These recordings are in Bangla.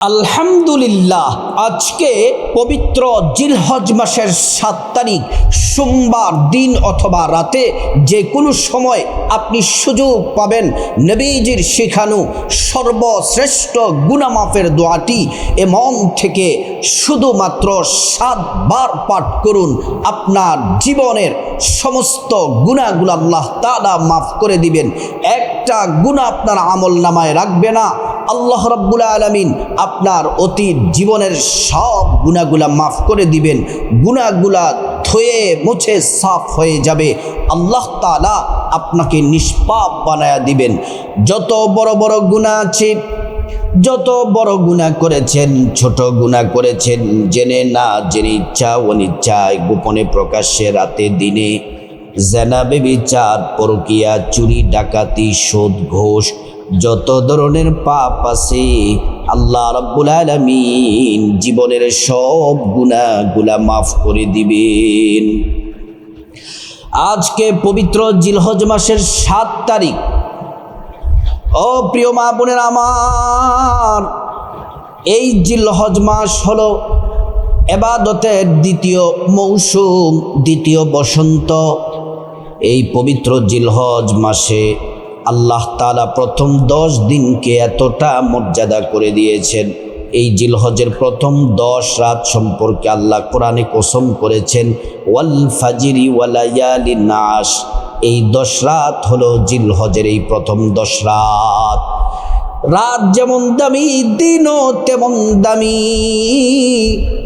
আলহামদুলিল্লাহ, আজকে পবিত্র জিলহজ মাসের 7 তারিখ সোমবার দিন অথবা রাতে যে কোনো সময় আপনি সুযোগ পাবেন নবীজির শেখানো সর্বশ্রেষ্ঠ গুনাহ মাফের দোয়াটি মন থেকে শুধুমাত্র 7 বার পাঠ করুন। আপনার জীবনের সমস্ত গুনাহগুলো আল্লাহ তাআলা মাফ করে দিবেন। একটা গুনাহ আপনার আমলনামায় রাখবে না। আল্লাহ রাব্বুল আলামিন আপনার অতীত জীবনের সব গুনাহগুলা মাফ করে দিবেন। গুনাহগুলা ধুয়ে মুছে সাফ হয়ে যাবে। আল্লাহ তাআলা আপনাকে নিষ্পাপ বানায়া দিবেন। যত বড় বড় গুনাহ আছে, যত বড় গুনাহ করেছেন, ছোট গুনাহ করেছেন, জেনে না জেনে, ইচ্ছা অনিচ্ছায়, গোপনে প্রকাশ্যে, রাতে দিনে, জেনা ব্যভিচার, পরকীয়া, চুরি ডাকাতি, সুদ ঘুষ, যত ধরনের পাপ আছে আল্লাহ রাব্বুল আলামিন জীবনের সব গুনাহগুলা মাফ করে দিবেন। আজকে পবিত্র জিলহজ মাসের 7 তারিখ। ও প্রিয় মা বোনেরা আমার, এই জিলহজ মাস হলো ইবাদতের দ্বিতীয় মৌসুম, দ্বিতীয় বসন্ত। এই পবিত্র জিলহজ মাসে আল্লাহ তাআলা প্রথম 10 দিনকে এতটা মর্যাদা করে দিয়েছেন। এই জিলহজের প্রথম 10 রাত সম্পর্কে আল্লাহ কোরআনে কসম করেছেন, ওয়াল ফাজরি ওয়ালায়ালিন আশ। এই 10 রাত হলো জিলহজের এই প্রথম 10 রাত। রাত যেমন দামি, দিনও তেমন দামি।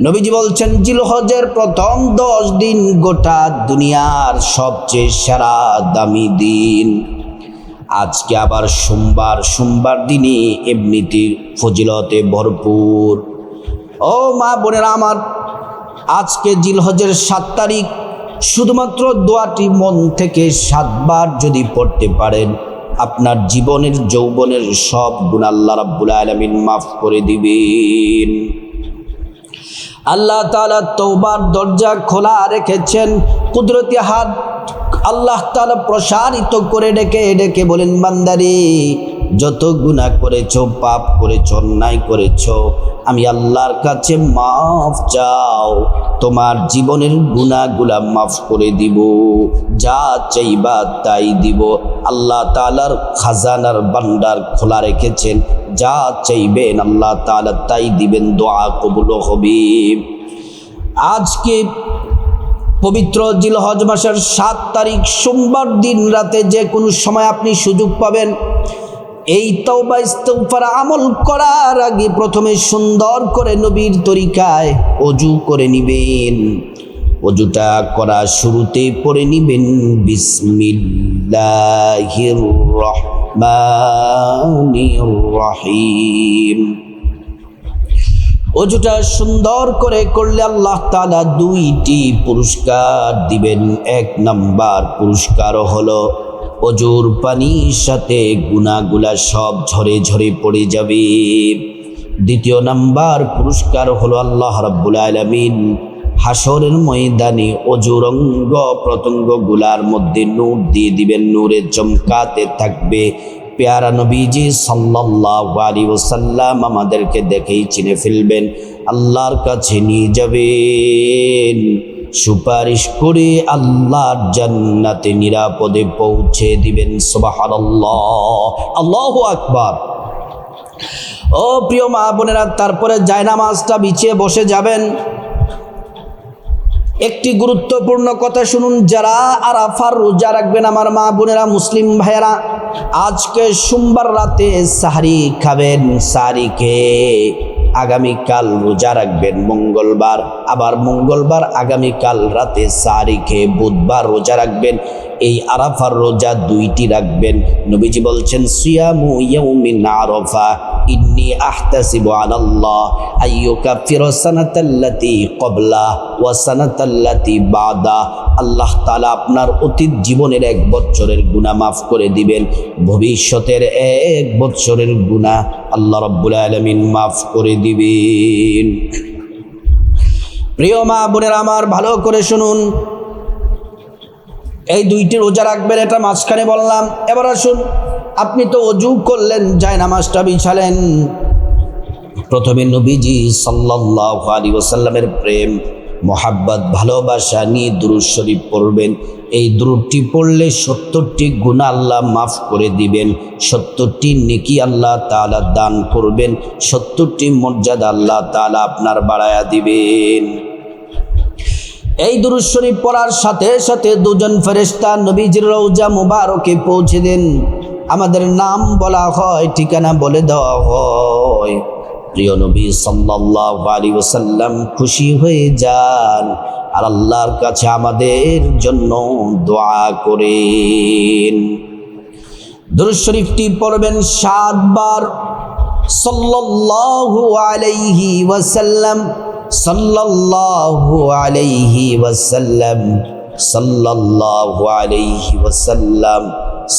নবীজি বলছেন, জিলহজের প্রথম 10 দিন গোটা দুনিয়ার সবচেয়ে সেরা দামি দিন। আজকে আবার সোমবার দিনে এমনিতে ফজিলতে ভরপুর। ও মা বোনেরা আমার, আজকে জিলহজের 7 তারিখ শুধুমাত্র দোয়াটি মন থেকে 7 বার যদি পড়তে পারেন, আপনার জীবনের যৌবনের সব গুনাহ আল্লাহ রাব্বুল আলামিন মাফ করে দিবেন। আল্লাহ তাআলা তওবার দরজা খোলা রেখেছেন। কুদরতি হাত আল্লাহ তাআলা প্রসারিত করে ডেকে বলেন, বান্দারে, যত গুনাহ করেছো, পাপ করেছো, অন্যায় করেছো, আমি আল্লাহর কাছে মাফ চাও, তোমার জীবনের গুনাহগুলা মাফ করে দিব, যা চাইবা তাই দিব। আল্লাহ তাআলার খাজানার ভান্ডার খোলা রেখেছেন, যা চাইবেন আল্লাহ তাআলা তাই দিবেন, দোয়া কবুল হবে। আজকে পবিত্র জিলহজ মাসের 7 তারিখ সোমবার দিন রাতে যে কোনো সময় আপনি সুযোগ পাবেন, এই তওবা ইস্তিগফার আমল করার আগে প্রথমে সুন্দর করে নবীর তরিকায় ওযু করে নিবেন। ওযুটা করা শুরুতেই পড়ে নিবেন, বিসমিল্লাহির রহমানির রহিম। ওযুটা সুন্দর করে করলে আল্লাহ তাআলা 2টি পুরস্কার দিবেন। 1 নাম্বার পুরস্কার হলো ওযুর পানির সাথে গুনাহগুলা সব ঝরে ঝরে পড়ে যাবে। 2 নাম্বার পুরস্কার হলো আল্লাহ রাব্বুল আলামিন হাসরের ময়দানে ওযুর অঙ্গ প্রত্যঙ্গগুলার মধ্যে নূর দিয়ে দিবেন, নূরে চমকাতে থাকবে। প্যারা নবীজি সাল্লাল্লাহু আলাইহি ওয়াসাল্লাম আমাদেরকে দেখেই চিনে ফেলবেন, আল্লাহর কাছে নিয়ে যাবেন, সুপারিশ করে আল্লাহর জান্নাতে নিরাপদে পৌঁছে দিবেন। সুবহানাল্লাহ, আল্লাহু আকবার। ও প্রিয় মা বোনেরা, তারপরে জায়নামাজটা বিছিয়ে বসে যাবেন। একটি গুরুত্বপূর্ণ কথা শুনুন, যারা আরাফার রোজা রাখবেন আমার মা বোনেরা, মুসলিম ভাইয়েরা, আজকে সোমবার রাতে সাহরি খাবেন। সাহরি খেয়ে আগামীকাল রোজা রাখবেন মঙ্গলবার, আবার মঙ্গলবার আগামীকাল রাতে সাহরি খেয়ে বুধবার রোজা রাখবেন। এই আরাফার রোজা 2টি রাখবেন। নবীজি বলছেন, সিয়ামু ইয়াউমিন আরাফা ইন্নী আহতাসিবু আলাল্লাহ আইয়ুকাফিরা সানাতাল্লাতী ক্বাবলা ওয়া সানাতাল্লাতী বাদা। আল্লাহ তাআলা আপনার অতীত জীবনের 1 বছরের গুনাহ মাফ করে দিবেন, ভবিষ্যতের 1 বছরের গুনাহ আল্লাহ রাব্বুল আলামিন মাফ করে দিবেন। প্রিয় মা বোনেরা আমার, ভালো করে শুনুন, এই 2টি রোজা রাখবেন, এটা মাঝখানে বললাম। এবার আসুন, আপনি তো ওযু করলেন, জায়নামাজটা বিছালেন, প্রথমে নবীজি সাল্লাল্লাহু আলাইহি ওয়াসাল্লামের প্রেম মোহাব্বত ভালোবাসা নিয়ে দুরূদ শরীফ পড়বেন। এই দুরূদটি পড়লে 70টি গুনাহ আল্লাহ মাফ করে দিবেন, 70টি নেকি আল্লাহ তাআলা দান করবেন, 70টি মর্যাদা আল্লাহ তাআলা আপনার বাড়ায়া দিবেন। এই দুরূদ শরীফ পড়ার সাথে সাথে দুজন ফেরেশতা নবীজির রওজা মুবারকে পৌঁছে দেন। আমাদের নাম বলা হয়, ঠিকানা বলে দেওয়া হয়। প্রিয় নবী সাল্লাল্লাহু আলাইহি ওয়াসাল্লাম খুশি হয়ে যান আর আল্লাহর কাছে আমাদের জন্য দোয়া করেন। দুরূদ শরীফটি পড়বেন 7 বার। সাল্লাল্লাহু আলাইহি ওয়াসাল্লাম, সাল্লাল্লাহু আলাইহি ওয়াসাল্লাম, সাল্লাল্লাহু আলাইহি ওয়াসাল্লাম,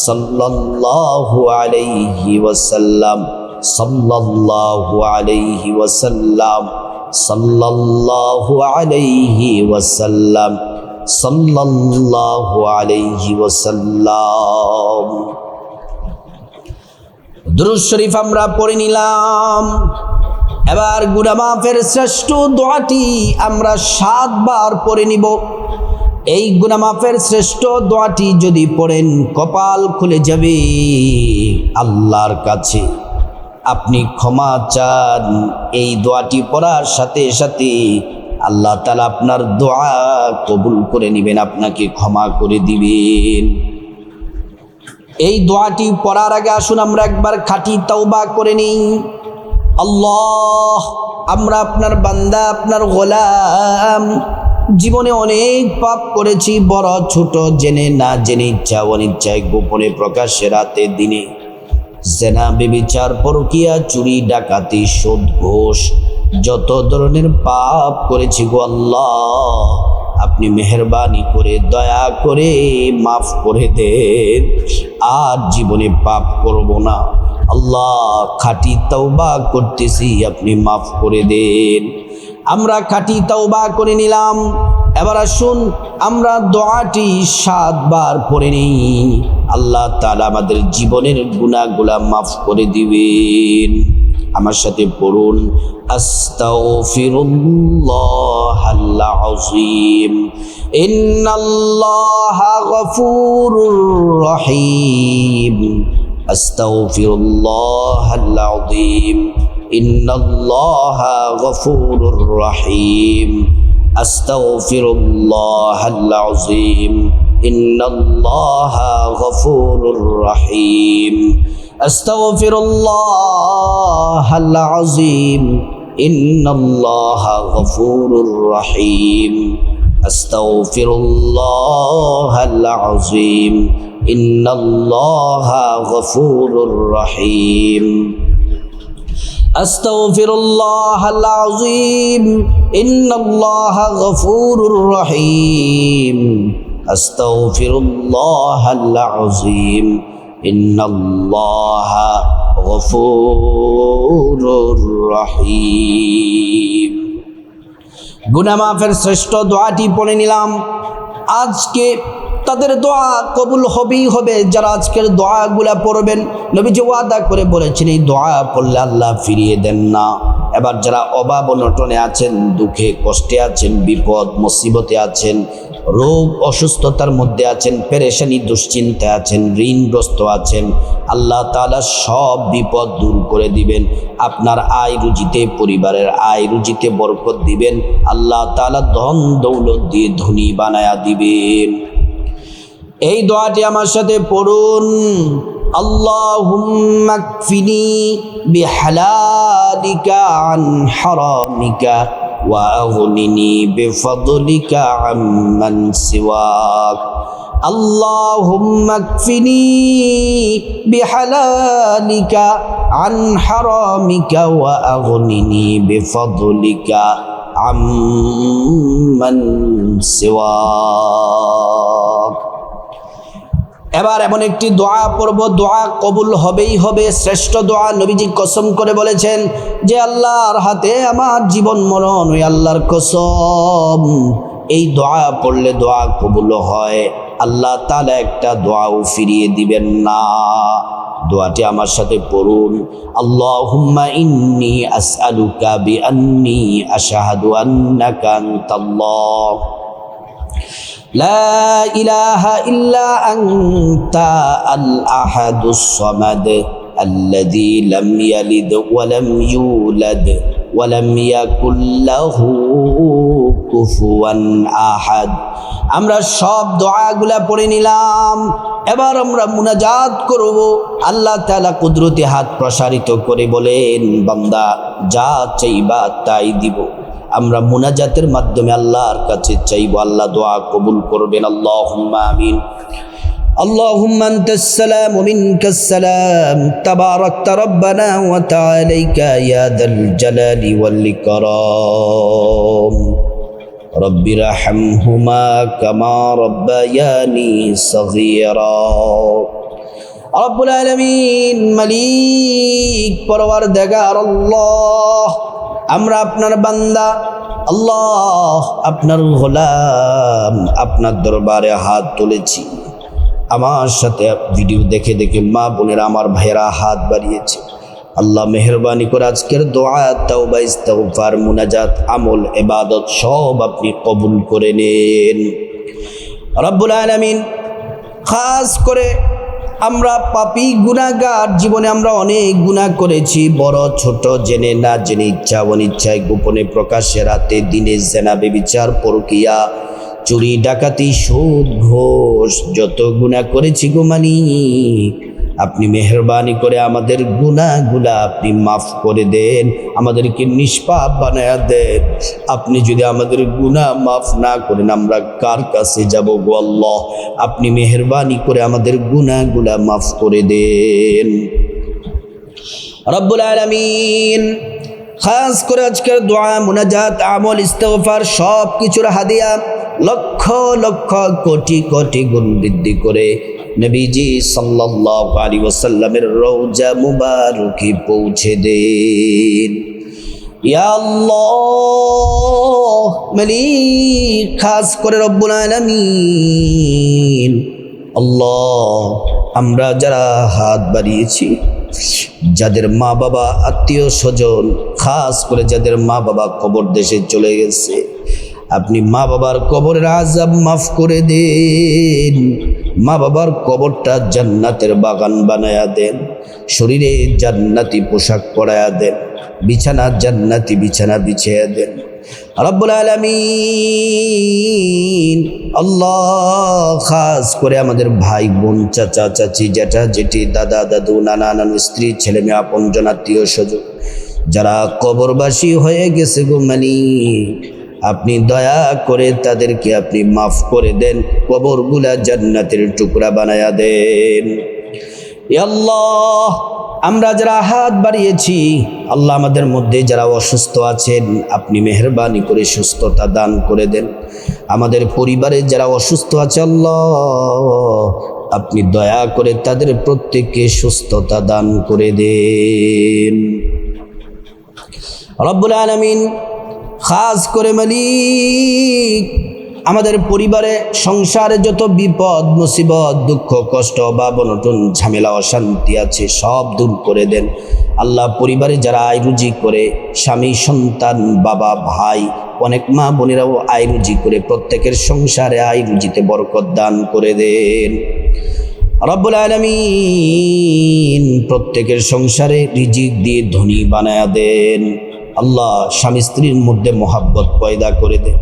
সাল্লাল্লাহু আলাইহি ওয়াসাল্লাম, সাল্লাল্লাহু আলাইহি ওয়াসাল্লাম, সাল্লাল্লাহু আলাইহি ওয়াসাল্লাম, সাল্লাল্লাহু আলাইহি ওয়াসাল্লাম। দুরূদ শরীফ আমরা পড়ে নিলাম। এবার গুনাহ মাফের শ্রেষ্ঠ দোয়াটি আমরা 7 বার পড়ে নিব। এই গুনাহ মাফের শ্রেষ্ঠ দোয়াটি যদি পড়েন কপাল খুলে যাবে আল্লাহর কাছে। আপনি ক্ষমা চান, এই দোয়াটি পড়ার সাথে সাথে আল্লাহ তাআলা আপনার দোয়া কবুল করে নেবেন, আপনাকে ক্ষমা করে দিবেন। এই দোয়াটি পড়ার আগে আসুন আমরা একবার খাঁটি তওবা করে নিই। আল্লাহ, আমরা আপনার বান্দা, আপনার গোলাম, জীবনে অনেক পাপ করেছি, বড় ছোট, জেনে না জেনে, ইচ্ছা অনিচ্ছায়, গোপনে প্রকাশ্যে, রাতে দিনে। জেনা, ব্যভিচার, পরকীয়া, চুরি, ডাকাতি, সুদ, ঘুষ, যত ধরনের পাপ করেছি গো আল্লাহ, আপনি মেহেরবানি করে দয়া করে মাফ করে দেন, আর জীবনে পাপ করব না। আল্লাহ, খাঁটি তওবা করতেছি, আপনি মাফ করে দেন। আমরা খাঁটি তওবা করে নিলাম। এবার আসুন আমরা দোয়াটি 7 বার পড়ে নিই। আল্লাহ তাআলা আমাদের জীবনের গুনাহগুলা মাফ করে দিবেন। আমার সাথে পড়ুন, আস্তাগফিরুল্লাহাল আযীম, ইন্নাল্লাহা গফুরুর রহিম, আস্তাগফিরুল্লাহাল আযীম, ইন্নাল্লাহা গফুরুর রহিম, আস্তাগফিরুল্লাহাল আযীম, ইন্নাল্লাহা গফুরুর রহিম, আস্তাগফিরুল্লাহাল আযীম, ইন্নাল্লাহা গফুরুর রহিম, আস্তাগফিরুল্লাহাল আযীম, ইন্নাল্লাহা গফুরুর রহিম, আস্তাগফিরুল্লাহাল আযীম, ইন্নাল্লাহা গফুরুর রহিম, আস্তাগফিরুল্লাহাল আযীম, ইন্নাল্লাহা গফুরুর রহিম। গুনাহ মাফের শ্রেষ্ঠ দোয়াটি পড়ে নিলাম। আজকে তাদের দোয়া কবুল হবেই হবে যারা আজকের দোয়াগুলা পড়বেন। নবীজি ওয়াদা করে বলেছেন এই দোয়া পড়লে আল্লাহ ফিরিয়ে দেন না। এবার যারা অভাব অনটনে আছেন, দুঃখে কষ্টে আছেন, বিপদ মুসিবতে আছেন, রোগ অসুস্থতার মধ্যে আছেন, পেরেশানি দুশ্চিন্তায় আছেন, ঋণগ্রস্ত আছেন, আল্লাহ তাআলা সব বিপদ দূর করে দিবেন। আপনার আয় রুজিতে, পরিবারের আয় রুজিতে বরকত দিবেন। আল্লাহ তাআলা ধন দৌলত দিয়ে ধনী বানায়া দিবেন। এই দোয়াটি আমার সাথে পড়ুন, আল্লাহুম্মা কফিনি বিহালালিকা আন হারামিকা ওয়া আগনিনি বিফদলিকা আম্মান সিওয়াক। আল্লাহুম্মা কফিনি বিহালালিকা আন হারামিকা ওয়া আগনিনি বিফদলিকা আম্মান সিওয়াক। এবার এমন একটি দোয়া পড়ব, দোয়া কবুল হবেই হবে। শ্রেষ্ঠ দোয়া, নবীজি কসম করে বলেছেন যে আল্লাহর হাতে আমার জীবন মরণ, ওই আল্লাহর কসম, এই দোয়া পড়লে দোয়া কবুল হয়। আল্লাহ তাআলা একটা দোয়াও ফিরিয়ে দিবেন না। দোয়াটি আমার সাথে পড়ুন। আল্লাহুম্মা ইন্নী আসআলুকা বিআন্নী আশহাদু আন্নাকা আনতাল্লাহ লা ইলাহা ইল্লা আনতা আল আহাদুস সামাদ আল্লাযী লাম ইয়ালিদ ওয়া লাম ইউলাদ ওয়া লাম ইয়াকুল লাহু কুফুয়ান আহাদ। আমরা সব দোয়াগুলা পড়ে নিলাম। এবার আমরা মুনাজাত করব। আল্লাহ তাআলা কুদরতি হাত প্রসারিত করে বলেন, বান্দা যা চাইবা তাই দিব। আমরা মুনাজাতের মাধ্যমে আল্লাহর কাছে চাইব, আল্লাহ দোয়া কবুল করবেন। আল্লাহুম্মা আমিন। আল্লাহুম্মা আনতাস সালাম ওয়া মিনকাস সালাম তাবারাকতা রব্বানা ওয়া তাআলাইকা ইয়া যাল জালালি ওয়াল ইকরাম। রব্বিরহামহুমা কামা রব্বায়ানি সগীরা। রব্বুল আলামিন, মালিক পরওয়ারদিগার আল্লাহ, আমরা আপনার বান্দা আল্লাহ, আপনার গোলাম, আপনার দরবারে হাত তুলেছি। আমার সাথে ভিডিও দেখে দেখে মা বোনেরা, আমার ভাইয়েরা হাত বাড়িয়েছে। আল্লাহ মেহরবানি করে আজকের দোয়া, তাওবা, ইস্তিগফার, মুনাজাত, আমল, ইবাদত সব আপনি কবুল করে নেন রব্বুল আলামিন। খাস করে আমরা পাপী গুনাহগার, জীবনে আমরা অনেক গুনাহ করেছি, বড় ছোট, জেনে না জেনে, ইচ্ছা অনিচ্ছায়, গোপনে প্রকাশ্যে, রাতে দিনে, জেনা, ব্যভিচার, পরকিয়া, চুরি, ডাকাতি, সুদ, ঘুষ, যত গুনাহ করেছি গো মালিক, আপনি মেহরবানি করে আমাদের গুনাহগুলা আপনি মাফ করে দেন, আমাদেরকে নিষ্পাপ বানায়া দেন। আপনি যদি আমাদের গুনাহ মাফ না করেন আমরা কার কাছে যাব গো আল্লাহ? আপনি মেহরবানি করে আমাদের গুনাহগুলা মাফ করে দেন রব্বুল আলামিন। খাস করে আজকের দোয়া, মুনাজাত, আমল, ইস্তিগফার সব কিছুর হাদিয়া লক্ষ লক্ষ কোটি কোটি গুণ বৃদ্ধি করে নবীজি সাল্লাল্লাহু আলাইহি ওয়াসাল্লামের রওজা মুবারকে পৌঁছে দেন। ইয়া আল্লাহ, মালিক খাস করে রব্বুল আলামিন, আল্লাহ আমরা যারা হাত বাড়িয়েছি, যাদের মা বাবা, আত্মীয় স্বজন, খাস করে যাদের মা বাবা কবর দেশে চলে গেছে, আপনি মা বাবার কবরের আযাব মাফ করে দেন। মা বাবার কবরটা জান্নাতের বাগান বানায়া দেন, শরীরে জান্নাতি পোশাক পরায়া দেন, বিছানা জান্নাতি বিছানা বিছিয়ে দেন রব্বুল আলামিন। আল্লাহ খাস করে আমাদের ভাই বোন, চাচা চাচি, জ্যাঠা জেঠি, দাদা দাদু, নানা নানু, স্ত্রী, ছেলে মেয়ে, আপনজন, আত্মীয় স্বজন যারা কবরবাসী হয়ে গেছে গো মালিক, আপনি দয়া করে তাদেরকে আপনি মাফ করে দেন, কবরগুলা জান্নাতের টুকরা বানায়া দেন। ইয়া আল্লাহ, আমরা যারা হাত বাড়িয়েছি, আল্লাহ আমাদের মধ্যে যারা অসুস্থ আছেন আপনি মেহরবানি করে সুস্থতা দান করে দেন। আমাদের পরিবারে যারা অসুস্থ আছে আল্লাহ আপনি দয়া করে তাদের প্রত্যেককে সুস্থতা দান করে দেন রব্বুল আলামিন। খাস করে মালিক আমাদের পরিবারে, সংসারে যত বিপদ মুসিবত, দুঃখ, কষ্ট, অভাব, অনটন, ঝামেলা, অশান্তি আছে সব দূর করে দেন। আল্লাহ পরিবারে যারা আয় রুজি করে, স্বামী, সন্তান, বাবা, ভাই, অনেক মা বোনেরাও আয় রুজি করে, প্রত্যেকের সংসারে আয় রুজিতে বরকত দান করে দেন রব্বুল আলামিন। প্রত্যেকের সংসারে রিজিক দিয়ে ধনী বানায়া দেন আল্লাহ। স্বামী স্ত্রীর মধ্যে মোহাব্বত পয়দা করে দেন।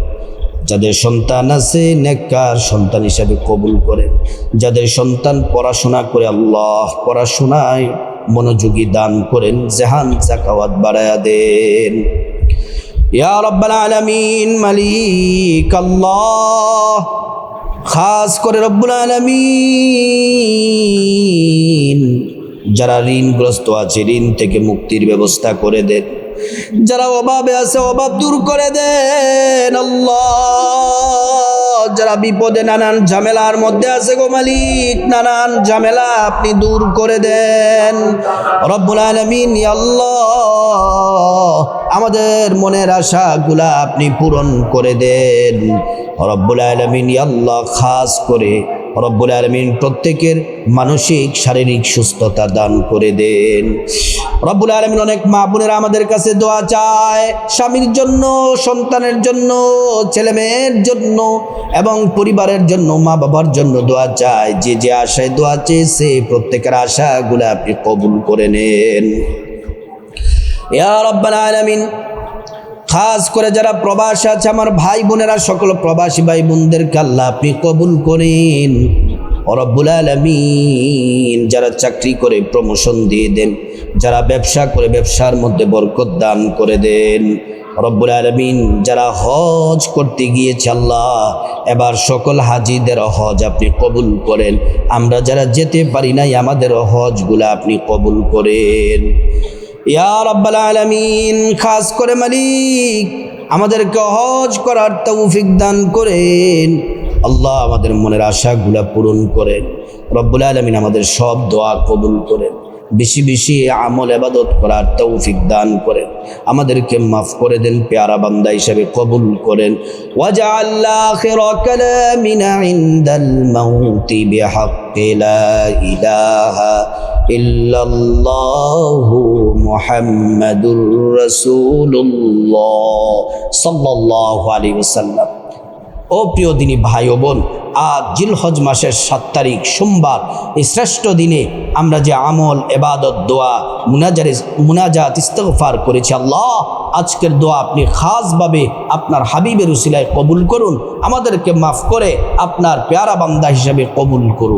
যাদের সন্তান আছে নেককার সন্তান হিসাবে কবুল করেন। যাদের সন্তান পড়াশোনা করে আল্লাহ পড়াশোনায় মনোযোগী দান করেন, জাহান জাকাওয়াত বাড়ায়া দেন ইয়া রাব্বাল আলামিন। মালিক আল্লাহ, খাস করে রব্বুল আলামিন যারা ঋণগ্রস্ত আছে ঋণ থেকে মুক্তির ব্যবস্থা করে দেন। যারা অভাবে আছে অভাব দূর করে দেন আল্লাহ। যারা বিপদে নানান ঝামেলার মধ্যে আছে গো মালিক, নানান ঝামেলা আপনি দূর করে দেন রব্বুল আলামিন। ইয়া আল্লাহ, আমাদের মনের আশাগুলা আপনি পূরণ করে দেন রব্বুল আলামিন। ইয়া আল্লাহ, খাস করে রব্বুল আলামিন প্রত্যেকের মানসিক শারীরিক সুস্থতা দান করে দেন। রব্বুল আলামিন অনেক মা বোনেরা আমাদের কাছে দোয়া চায়, স্বামীর জন্য, সন্তানের জন্য, ছেলেমেয়ের জন্য এবং পরিবারের জন্য, মা বাবার জন্য দোয়া চায়। যে যে আশায় দোয়া চেয়েছে প্রত্যেকের আশাগুলো আপনি কবুল করে নেন ইয়া রাব্বাল আলামিন। খাস করে যারা প্রবাসী আছে আমার ভাই বোনেরা, সকল প্রবাসী ভাই বোনদেরকে আল্লাহ আপনি কবুল করেন রব্বুল আলামিন। যারা চাকরি করে প্রমোশন দিয়ে দেন, যারা ব্যবসা করে ব্যবসার মধ্যে বরকত দান করে দেন রব্বুল আলামিন। যারা হজ করতে গিয়েছে আল্লাহ এবার সকল হাজিদের হজ আপনি কবুল করেন। আমরা যারা যেতে পারি নাই আমাদের হজগুলা আপনি কবুল করেন ইয়া রাব্বাল আলামিন। খাস করে মালিক আমাদেরকে হজ করার তৌফিক দান করেন আল্লাহ, আমাদের মনের আশাগুলা পূরণ করেন রব্বুল আলামিন। আমাদের সব দোয়া কবুল করেন, বেশি বেশি আমল ইবাদত করার তৌফিক দান করেন, আমাদেরকে মাফ করে দেন, পেয়ারা বান্দা হিসেবে কবুল করেন। ওয়াজআল আখিরা কালামিনা ইনদাল মাউতি বিহাক্কি লা ইলাহা ইল্লাল্লাহু মুহাম্মাদুর রাসূলুল্লাহ সাল্লাল্লাহু আলাইহি ওয়াসাল্লাম। ও প্রিয় দিনী ভাই ও বোন, আজ জিলহজ মাসের 7 তারিখ সোমবার, এই শ্রেষ্ঠ দিনে আমরা যে আমল, ইবাদত, দোয়া, মুনাজাত, ইস্তিগফার করেছি আল্লাহ, আজকের দোয়া আপনি খাসভাবে আপনার হাবিবের উসিলায় কবুল করুন, আমাদেরকে মাফ করে আপনার পেয়ারা বান্দা হিসেবে কবুল করুন।